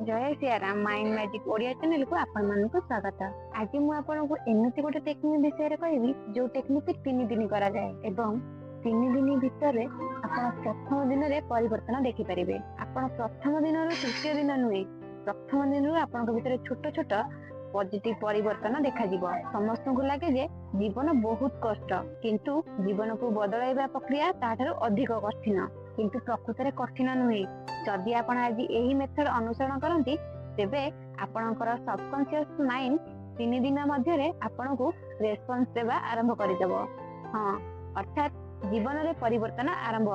जय Siyaram mind magic Odia channel को आपण मानक स्वागत। आज मु आपनको एमती गोटे टेक्निक विषय रे कहबी जो टेक्निक 3 दिन करा जाए एवं 3 दिन भितर आपण प्रथम दिन रे परिवर्तन देखि परिबे। आपण प्रथम दिन रो तृतीय दिन नुहे प्रथम दिन रो आपण भीतर छोट छोट पॉजिटिव परिवर्तन देखा जीवो। समस्त को लागे जे जीवन बहुत कष्ट किंतु जीवन को बदलाइबा प्रक्रिया ताठारो अधिक कठिन किंतु प्रकृत रे कठिन नुहे। जदि आपण आज यही मेथड अनुसरण करंती तेबे आपणकर सबकॉन्शियस माइंड 3 दिन मध्य रे आपनको रेस्पॉन्स देबा आरंभ करि देबो। हां, अर्थात जीवन रे परिवर्तन आरंभ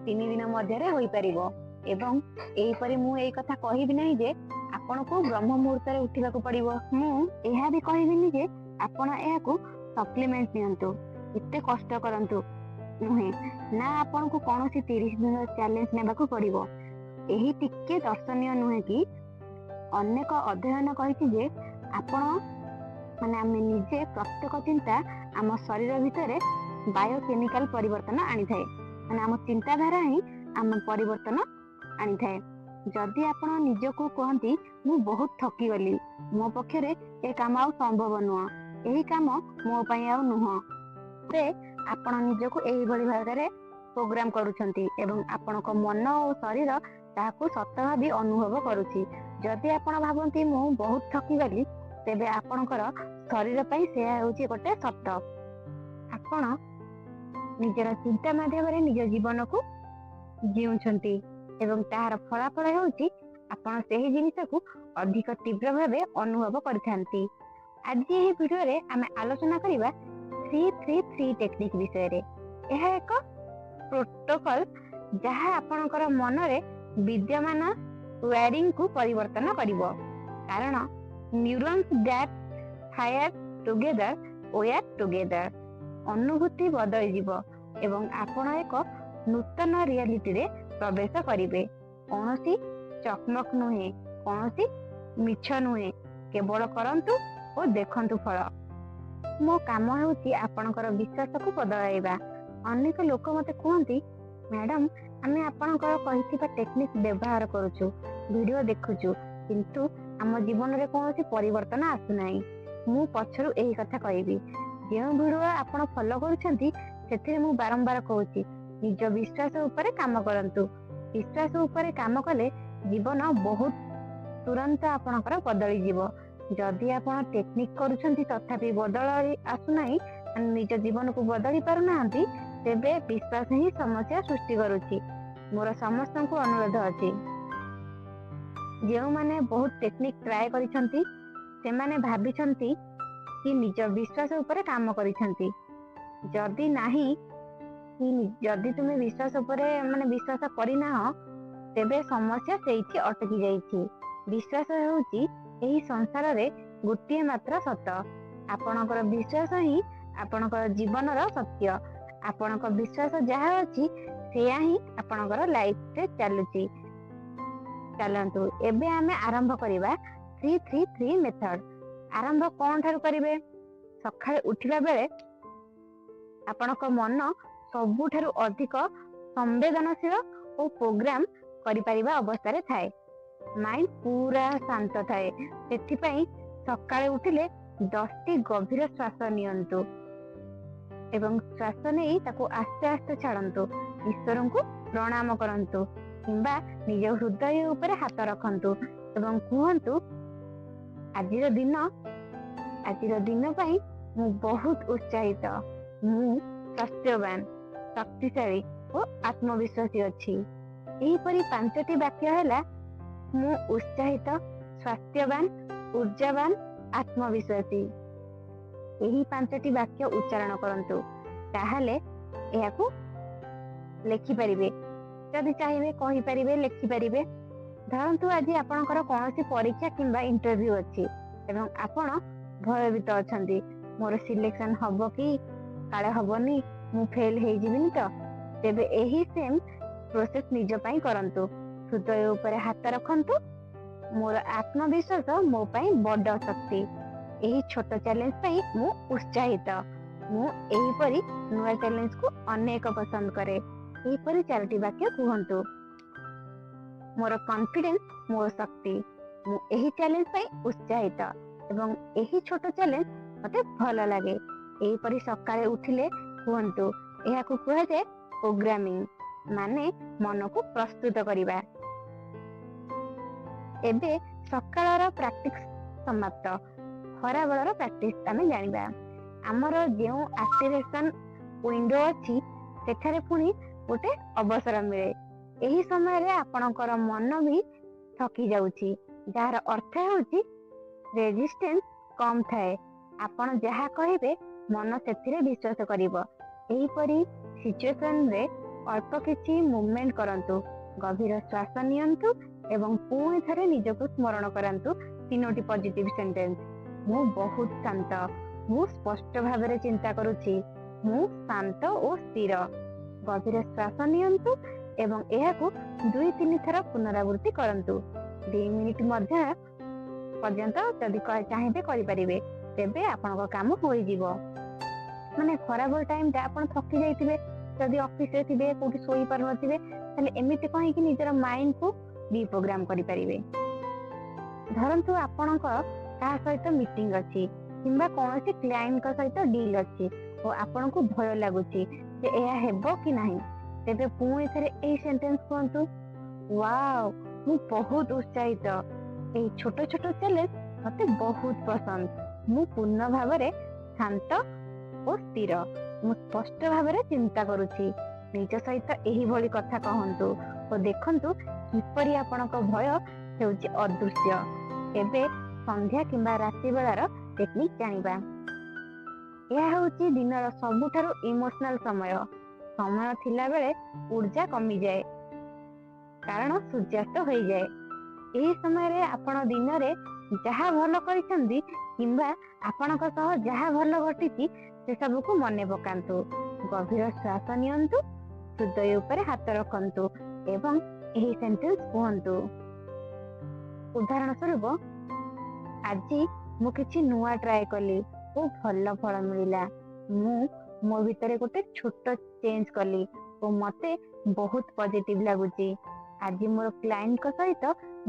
3 दिन मध्य रे होई परिबो। एवं एही परि मु एई कथा कहिबि नै जे आपनको ब्रह्म मुहूर्त रे उठिबाकू पड़िबो। मु एहा भी कहिबिनी जे आपण एहाकू सप्लीमेंट नियंतु, एते कष्ट करंतु नुहे ना। आपनको कोनोसी 30 दिन चैलेंज नेबाकू पड़िबो। एही टिके दर्शनीय नुहे कि अनेक अध्ययन कहिछि जे आपण माने आमे निजे प्रत्येक चिंता आम शरीर भितर बायोकेमिकल परिवर्तन आनी थाए। माने आम चिंताधारा ही आम परिवर्तन आनी थाए। जदि आपण निजको कहंती मु बहुत थकी गली, मो पक्षरे ए काम आ संभव नुह, एही काम मो पई आ नुह, से आपण निजको एही भली भागरे प्रोग्राम करूछंती एवं आपणक मन और शरीर ताकू सत भाबी अनुभव करूची। जदि आपण भाबंती मु बहुत थकी गली तेबे आपणकर शरीर पई से होची गोटे सत। आपण निजर चिंता माध्यम रे निज जीवन को जीउछंती एवं ताहार फलाफल होउची आपण सेही जिनिस को अधिक तीव्र भाबे अनुभव करथांती। आज एही वीडियो रे आमे आलोचना करिबा 333 टेक्निक विषय रे। एहा एक प्रोटोकॉल जहा आपणकर मन रे विद्यमान वायरिंग को परिवर्तन करिवो। कारण neurons that fire together wire together, अनुभूति बदल जीवो एवं आपण एक नूतन रियलिटी रे प्रवेश करिवे। कोनोसी चकमक नुहे, कोनोसी मिछ नुहे, केवल करंतु और देखंतु फल। मो काम होउची आपणकर विश्वास को बदलाइबा। अनेक लोक मते कहंती मैडम आमे आपणकर कहिथिबा टेक्निक व्यवहार करूछु, वीडियो देखुछु किंतु आम जीवन रे कोनोसी परिवर्तन आसु नाही। मु पछरु एही कथा कहिबी। जे वीडियो आपण फॉलो करूछंती सेथिरे मु बारंबार कहूची निज विश्वास उपरे काम करंतु। विश्वास उपरे काम कले जीवन बहुत तुरंत आपणकर बदली जीवो। जदि आपण टेक्निक करूछंती तथापि बदल आसु नाही, निज जीवन को बदली पारु नाहंती, तेबे विश्वास ही समस्या सृष्टि करुची। मोर समस्त को अनुरोध अछि जेउ माने बहुत टेक्निक ट्राई करिसंती से माने भाबिसंती कि निज विश्वास ऊपर काम करिसंती। जदि नाही कि जदि तुमे विश्वास ऊपर माने विश्वास करिना हो तेबे समस्या सेठी अटकी जाईछि। विश्वास होउची एही संसार रे गोटिए मात्र सत। आपणकर विश्वास ही आपणकर जीवनर सत्य। आपणक विश्वास जहा अछि सेया ही आपणकर लाइफ रे चालुची। चलंतु एबे आमे आरंभ करिबा 333 मेथड। आरंभ कोन ठारु करिवे? सखाळे उठिला बेले आपणक मन सबु ठारु अधिक संवेदनशील और प्रोग्राम करि परिबा अवस्था रे थाए। माइंड पूरा शांत थाए। सेथि पई सखाळे उठिले 10टी गभीर श्वास नियंतु एवं श्वास नहीं ताको आस्ते आस्ते छाड़ंतु। ईश्वर को प्रणाम करंतु किंबा निज हृदय ऊपर हाथ रखंतु एवं कहंतु आजिर दिन पई मु बहुत उत्साहित, मु स्वास्थ्यवान, शक्तिशाली और आत्मविश्वासी अछि। एही परि 5टी वाक्य हैला मु उत्साहित, स्वास्थ्यवान, ऊर्जावान, आत्मविश्वासी। एही 5टी वाक्य उच्चारण करंतु। ताहाले एहाकू लेखि परिबे। जदि चाहिए कहि परिबे, लेखि परिबे। धरंतु आज आपणकर कोनोसी परीक्षा किंबा इंटरव्यू अछि एवं आपण भयभीत अछंती, मोर सिलेक्शन हबो कि काले हबोनी, मु फेल हेइ जिबिनी तो। तेबे एही सेम प्रोसेस निज पई करंतु। हृदय ऊपर हाथ रखंतु। मोर आत्मविश्वास मो पई बड़ शक्ति। एही छोट चैलेंज पई मु उत्साहित। मु एही परि नुआ चैलेंज को अनेक पसंद करे। एही परि 4टी वाक्य कहंतु। मोर कॉन्फिडेंस मोर शक्ति। ମୁଁ ଏହି ଚ୍ୟାଲେଞ୍ଜ ପାଇଁ ଉତ୍ସାହିତ ଏବଂ ଏହି ଛୋଟ ଚ୍ୟାଲେଞ୍ଜ ମତେ ଭଲ ଲାଗେ। ଏହିପରି ସକାଳେ ଉଠିଲେ କୁହନ୍ତୁ, ଏହାକୁ କୁହାଯାଏ ପ୍ରୋଗ୍ରାମିଂ, ମାନେ ମନକୁ ପ୍ରସ୍ତୁତ କରିବା। ଏବେ ସକାଳର ପ୍ରାକ୍ଟିସ ସମାପ୍ତ, ଖରାବେଳର ପ୍ରାକ୍ଟିସ ଆମେ ଜାଣିବା। ଆମର ଯେଉଁ ଆକ୍ଟିଭେସନ ୱିଣ୍ଡୋ ଅଛି ସେଠାରେ ପୁଣି ଗୋଟେ ଅବସର ମିଳେ। ଏହି ସମୟରେ ଆପଣଙ୍କର ମନ ବି ଥକି ଯାଉଛି, ଯାହାର ଅର୍ଥ ହେଉଛି ରେଜିଷ୍ଟେନ୍ସ କମ ଥାଏ। ଆପଣ ଯାହା କହିବେ ମନ ସେଥିରେ ବିଶ୍ୱାସ କରିବ। ଏହିପରି ସିଚୁଏସନରେ ଅଳ୍ପ କିଛି ମୁଭମେଣ୍ଟ କରନ୍ତୁ, ଗଭୀର ଶ୍ୱାସ ନିଅନ୍ତୁ ଏବଂ ପୁଣି ଥରେ ନିଜକୁ ସ୍ମରଣ କରାନ୍ତୁ 3ଟି ପଜିଟିଭ ସେଣ୍ଟେନ୍ସ। ମୁଁ ବହୁତ ଶାନ୍ତ, ମୁଁ ସ୍ପଷ୍ଟ ଭାବରେ ଚିନ୍ତା କରୁଛି, ମୁଁ ଶାନ୍ତ ଓ ସ୍ଥିର। ଗଭୀର ଶ୍ୱାସ ନିଅନ୍ତୁ ଏବଂ ଏହାକୁ 2-3 ଥର ପୁନରାବୃତ୍ତି କରନ୍ତୁ। 2 ମିନିଟ୍ ମଧ୍ୟ ପର୍ଯ୍ୟନ୍ତ ଯଦି ଚାହିଁବେ କରିପାରିବେ, ତେବେ ଆପଣଙ୍କ କାମ ହୋଇଯିବ। ମାନେ ଖରାବେଳ ଟାଇମଟା ଆପଣ ଥକି ଯାଇଥିବେ, ଯଦି ଅଫିସରେ ଥିବେ, କୋଉଠି ଶୋଇ ପାରୁନଥିବେ, ତାହେଲେ ଏମିତି କହିକି ନିଜର ମାଇଣ୍ଡକୁ ରିପ୍ରୋଗ୍ରାମ କରିପାରିବେ। ଧରନ୍ତୁ ଆପଣଙ୍କ କାହା ସହିତ ମିଟିଂ ଅଛି କିମ୍ବା କୌଣସି କ୍ଲାଏଣ୍ଟଙ୍କ ସହିତ ଡିଲ୍ ଅଛି ଓ ଆପଣଙ୍କୁ ଭୟ ଲାଗୁଛି ଯେ ଏହା ହେବ କି ନାହିଁ, ତେବେ ପୁଣି ଥରେ ଏହି ସେଣ୍ଟେନ୍ସ କୁହନ୍ତୁ, ୱାଓ, ମୁଁ ବହୁତ ଉତ୍ସାହିତ, ଏହି ଛୋଟ ଛୋଟ ଚ୍ୟାଲେଞ୍ଜ ମତେ ବହୁତ ପସନ୍ଦ, ମୁଁ ପୂର୍ଣ୍ଣ ଭାବରେ ଶାନ୍ତ ଓ ସ୍ଥିର, ମୁଁ ସ୍ପଷ୍ଟ ଭାବରେ ଚିନ୍ତା କରୁଛି। ନିଜ ସହିତ ଏହିଭଳି କଥା କହନ୍ତୁ ଓ ଦେଖନ୍ତୁ କିପରି ଆପଣଙ୍କ ଭୟ ହେଉଛି ଅଦୃଶ୍ୟ। ଏବେ ସନ୍ଧ୍ୟା କିମ୍ବା ରାତି ବେଳାର ଟେକ୍ନିକ ଜାଣିବା। ଏହା ହେଉଛି ଦିନର ସବୁଠାରୁ ଇମୋସନାଲ ସମୟ। ସମୟ ଥିଲା ବେଳେ ଊର୍ଜା କମିଯାଏ, କାରଣ ସୂର୍ଯ୍ୟାସ୍ତ ହୋଇଯାଏ। ଏହି ସମୟରେ ଆପଣ ଦିନରେ ଯାହା ଭଲ କରିଛନ୍ତି କିମ୍ବା ଆପଣଙ୍କ ସହ ଯାହା ଭଲ ଘଟିଛି ସେସବୁକୁ ମନେ ପକାନ୍ତୁ। ଗଭୀର ଶ୍ୱାସ ନିଅନ୍ତୁ, ହୃଦୟ ଉପରେ ହାତ ରଖନ୍ତୁ ଏବଂ ଏହି ସେଣ୍ଟେନ୍ସ କୁହନ୍ତୁ। ଉଦାହରଣ ସ୍ୱରୂପ, ଆଜି ମୁଁ କିଛି ନୂଆ ଟ୍ରାଏ କଲି ଓ ଭଲ ଫଳ ମିଳିଲା। ମୁଁ ମୋ ଭିତରେ ଗୋଟେ ଛୋଟ ଚେଞ୍ଜ କଲି ଓ ମତେ ବହୁତ ପଜିଟିଭ ଲାଗୁଛି। ଆଜି ମୋର କ୍ଲାଏଣ୍ଟଙ୍କ ସହିତ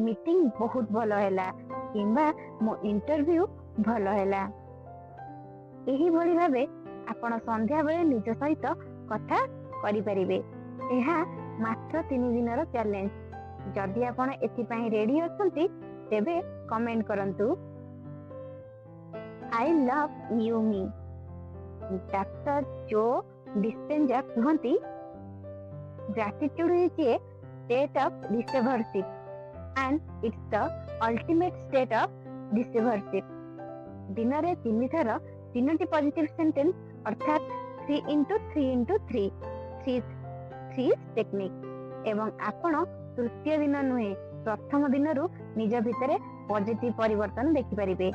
ମିଟିଂ ବହୁତ ଭଲ ହେଲା କିମ୍ବା ମୋ ଇଣ୍ଟରଭ୍ୟୁ ଭଲ ହେଲା। ଏହିଭଳି ଭାବେ ଆପଣ ସନ୍ଧ୍ୟାବେଳେ ନିଜ ସହିତ କଥା କରିପାରିବେ। ଏହା ମାତ୍ର 3 ଦିନର ଚ୍ୟାଲେଞ୍ଜ। ଯଦି ଆପଣ ଏଥିପାଇଁ ରେଡି ଅଛନ୍ତି ତେବେ କମେଣ୍ଟ କରନ୍ତୁ, ଆଇ ଲଭ୍ ୟୁ ମି। ଡାକ୍ତର ଜୋ ଡିସ୍ପେଞ୍ଜା କୁହନ୍ତି, gratitude is a state of receivership and it's the ultimate state of receivership। ଦିନରେ 3 ଥର 3ଟି ପଜିଟିଭ ସେଣ୍ଟେନ୍ସ ଅର୍ଥାତ୍ 3x3x3 ଟେକ୍ନିକ ଏବଂ ଆପଣ ତୃତୀୟ ଦିନ ନୁହେଁ, ପ୍ରଥମ ଦିନରୁ ନିଜ ଭିତରେ ପଜିଟିଭ ପରିବର୍ତ୍ତନ ଦେଖିପାରିବେ।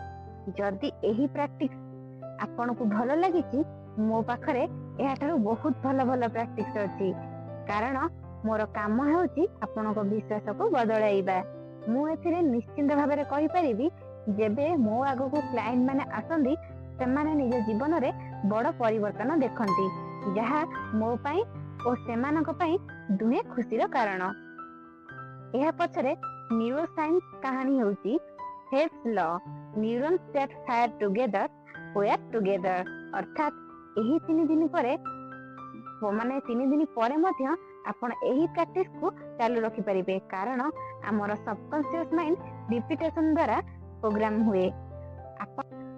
ଯଦି ଏହି ପ୍ରାକ୍ଟିସ ଆପଣଙ୍କୁ ଭଲ ଲାଗିଛି, ମୋ ପାଖରେ ଏହାଠାରୁ ବହୁତ ଭଲ ଭଲ ପ୍ରାକ୍ଟିସ ଅଛି, କାରଣ ମୋର କାମ ହେଉଛି ଆପଣଙ୍କ ବିଶ୍ୱାସକୁ ବଦଳାଇବା। ମୁଁ ଏଥିରେ ନିଶ୍ଚିନ୍ତ ଭାବରେ କହିପାରିବି, ଯେବେ ମୋ ଆଗକୁ କ୍ଲାଏଣ୍ଟ ମାନେ ଆସନ୍ତି ସେମାନେ ନିଜ ଜୀବନରେ ବଡ଼ ପରିବର୍ତ୍ତନ ଦେଖନ୍ତି, ଯାହା ମୋ ପାଇଁ ଓ ସେମାନଙ୍କ ପାଇଁ ଦୁହେଁ ଖୁସିର କାରଣ। ଏହା ପଛରେ ନ୍ୟୁରୋ ସାଇନ୍ସ କାହାଣୀ ହେଉଛି Hebb's law, neurons that fire together wire together. ଅର୍ଥାତ୍ ଏହି 3 ଦିନ ପରେ ମଧ୍ୟ ଆପଣ ଏହି ପ୍ରାକ୍ଟିସକୁ ଚାଲୁ ରଖିପାରିବେ, କାରଣ ଆମର ସବକନସିୟସ୍ ମାଇଣ୍ଡ ରିପିଟେସନ ଦ୍ୱାରା ପ୍ରୋଗ୍ରାମ ହୁଏ।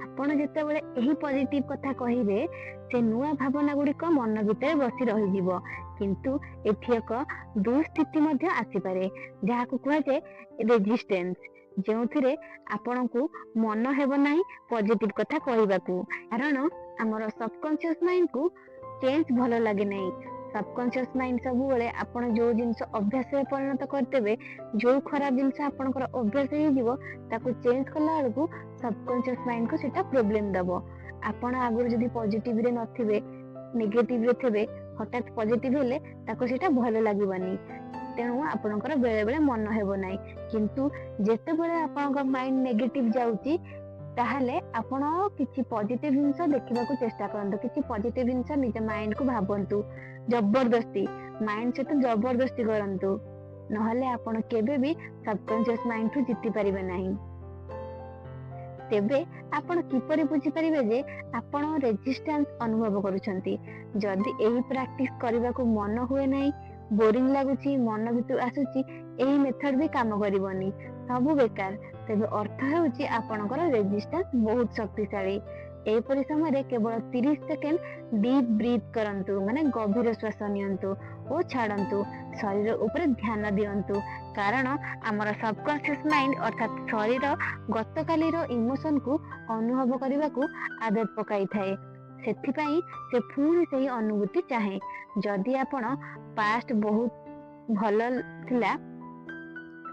ଆପଣ ଯେତେବେଳେ ଏହି ପଜିଟିଭ କଥା କହିବେ, ସେ ନୂଆ ଭାବନା ଗୁଡ଼ିକ ମନ ଭିତରେ ବସି ରହିଯିବ। କିନ୍ତୁ ଏଠି ଏକ ଦୁଃସ୍ଥିତି ମଧ୍ୟ ଆସିପାରେ, ଯାହାକୁ କୁହାଯାଏ ରେଜିଷ୍ଟେନ୍ସ, ଯେଉଁଥିରେ ଆପଣଙ୍କୁ ମନ ହେବ ନାହିଁ ପଜିଟିଭ କଥା କହିବାକୁ, କାରଣ ଆମର ସବକନସିୟସ୍ ମାଇଣ୍ଡକୁ ଚେଞ୍ଜ ଭଲ ଲାଗେ ନାହିଁ। ସବକନସିୟସ୍ ମାଇଣ୍ଡ ସବୁବେଳେ ଆପଣ ଯୋଉ ଜିନିଷ ଅଭ୍ୟାସରେ ପରିଣତ କରିଦେବେ, ଯୋଉ ଖରାପ ଜିନିଷ ଆପଣଙ୍କର ଅଭ୍ୟାସ ହେଇଯିବ, ତାକୁ ଚେଞ୍ଜ କଲା ବେଳକୁ ସବକନସିୟସ୍ ମାଇଣ୍ଡକୁ ସେଟା ପ୍ରୋବ୍ଲେମ ଦବ। ଆପଣ ଆଗରୁ ଯଦି ପଜିଟିଭରେ ନଥିବେ, ନେଗେଟିଭରେ ଥିବେ, ହଠାତ୍ ପଜିଟିଭ ହେଲେ ତାକୁ ସେଟା ଭଲ ଲାଗିବନି, ତେଣୁ ଆପଣଙ୍କର ବେଳେ ବେଳେ ମନ ହେବ ନାହିଁ। କିନ୍ତୁ ଯେତେବେଳେ ଆପଣଙ୍କ ମାଇଣ୍ଡ ନେଗେଟିଭ ଯାଉଛି, ତାହେଲେ ଆପଣ କିଛି ପଜିଟିଭ ଜିନିଷ ଦେଖିବାକୁ ଚେଷ୍ଟା କରନ୍ତୁ, କିଛି ପଜିଟିଭ ଜିନିଷ ନିଜ ମାଇଣ୍ଡକୁ ଭାବନ୍ତୁ, ଜବରଦସ୍ତି ମାଇଣ୍ଡ ସହିତ ଜବରଦସ୍ତି କରନ୍ତୁ। नहले आपण केबे भी सबकॉन्शियस माइंड ठू जीति पारिबे नाही। तेबे आपण किपरि बुझी परिबे जे आपण रेजिस्टेंस अनुभव करूछंती। जदि एही प्रैक्टिस करबा को मन हुए नाही, बोरिंग लागुची, मन भितर आसुची, एही मेथड भी काम करिवनी, सबु बेकार। तेबे अर्थ हेउची आपणकर रेजिस्टेंस बहुत शक्तिशाली। एपरि समय केवल 30 सेकेंड डीप ब्रीथ करंतु, माने गभीर श्वास नियंतु और छाड़ंतु, शरीर ऊपर ध्यान दियंतु, कारण आमर सबकॉन्शियस माइंड अर्थात शरीर गतकाली इमोशन को अनुभव करने को आदत पकाई थाए। सेथिपाई से पुणी से अनुभूति चाहे। जदि आपण पास्ट बहुत भल थिला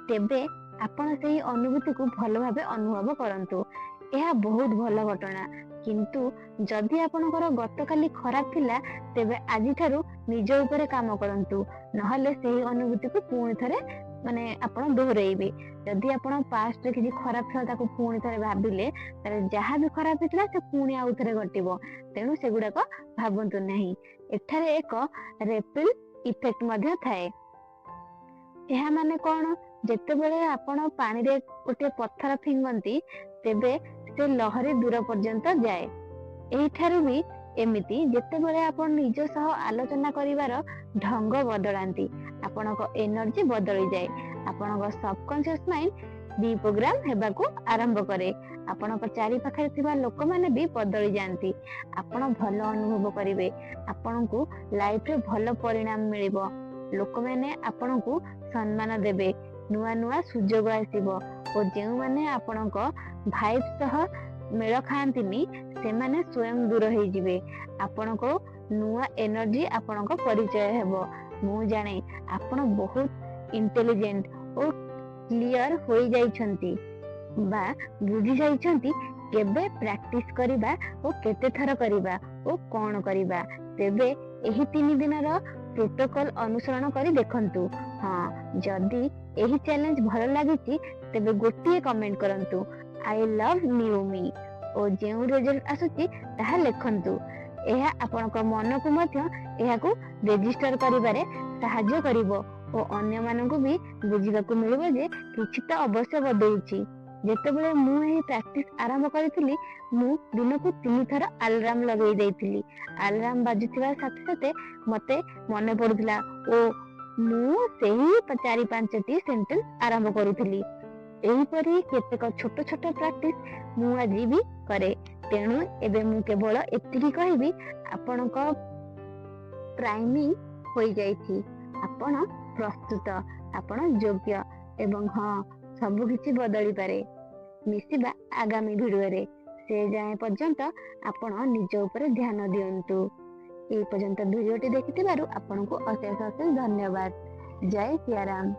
तेबे आपण से अनुभूति को भल भाबे अनुभव करंतु, यह बहुत भल घटना। किंतु जदि आपणकर गतकाली खराब थिला तेबे आजि थारु निज ऊपर काम करंतु, नहले सेही अनुभूति को पुणी थरे माने आपण दोहराइबे। जदि आपण पास्ट रे किछि खराब थिला ताको पुणी थरे भाबिले तारे जहा भी खराब थिला से पुणी आउ थरे घटिबो। तेनु सेगुडा को भाबंतु नाही। एठारे एक रेपिल इफेक्ट मध्ये थाए। एहा माने कोन, जेतेबेले आपण पानी रे गोटे पत्थर फिंगंती तेबे से लहरी दूर पर्यंत जाए। एठारु भी एमिति जेतेबेले आपण निज सह आलोचना करिवार ढंग बदलांती, आपणको एनर्जी बदली जाए। आपणको सबकॉन्शियस माइंड डिप्रोग्राम हेबाकू आरंभ करे। आपणको चारि पाखरे थिबा लोक माने भी बदली जानती। आपण भल अनुभव करिवे, आपणको लाइफ रे भल परिणाम मिलिबो। लोक माने आपणको सम्मान देबे, नुआ नुआ सुजोग आसीबो और जेउ माने आपणको भाइब सह मेल खांतिनी से माने स्वयं दूर हो जिवे। आपणको नुआ एनर्जी आपणको परिचय हेबो। मु जाने आपण बहुत इंटेलिजेंट और क्लियर हो जाइछंती बा बुझी जाइछंती केबे प्रैक्टिस करिबा और केते थर करिबा और कोन करिबा। तेबे एही 3 दिनर प्रोटोकॉल अनुसरण करी देखंतु। हाँ, जदि एही चैलेंज भल लागिछि तेबे गोटिए कमेंट करंतु, आई लव न्यू मी, और जेउ रिजल्ट आसुछि ताहा लेखंतु। एहा आपनक मन को मध्य एहाकू रेजिस्टर करिबारे सहाय्य करिवो और अन्य मानकू भी बुझिबाकू मिलिबो जे किछि त अवश्य बदलुछि। जेतेबेले मु एही प्रैक्टिस आरंभ करिथिली मु दिनकू 3 थर अलार्म लगेई देइथिली। अलार्म बाजुथिबा साथे साथे मते मने पडुथिला ओ मु सेही 4-5टी सेंटेंस आरंभ करुथिली। एहीपरि केतेक छोट छोट प्रैक्टिस मु आज भी करे। तेणु एबे मु केवल एतिकी कहिबी, आपणक प्राइमिंग होई जाइछि, आपण प्रस्तुत, आपण योग्य एवं हाँ सब किछि बदली पारे। मिसिबा आगामी भिडियो रे। से जाए पर्यंत आपण निज ऊपर ध्यान दियंतु। ए पर्यंत भिडियोटी देखिथिबारु आपनकु अशेष अशेष धन्यवाद। जय सियाराम।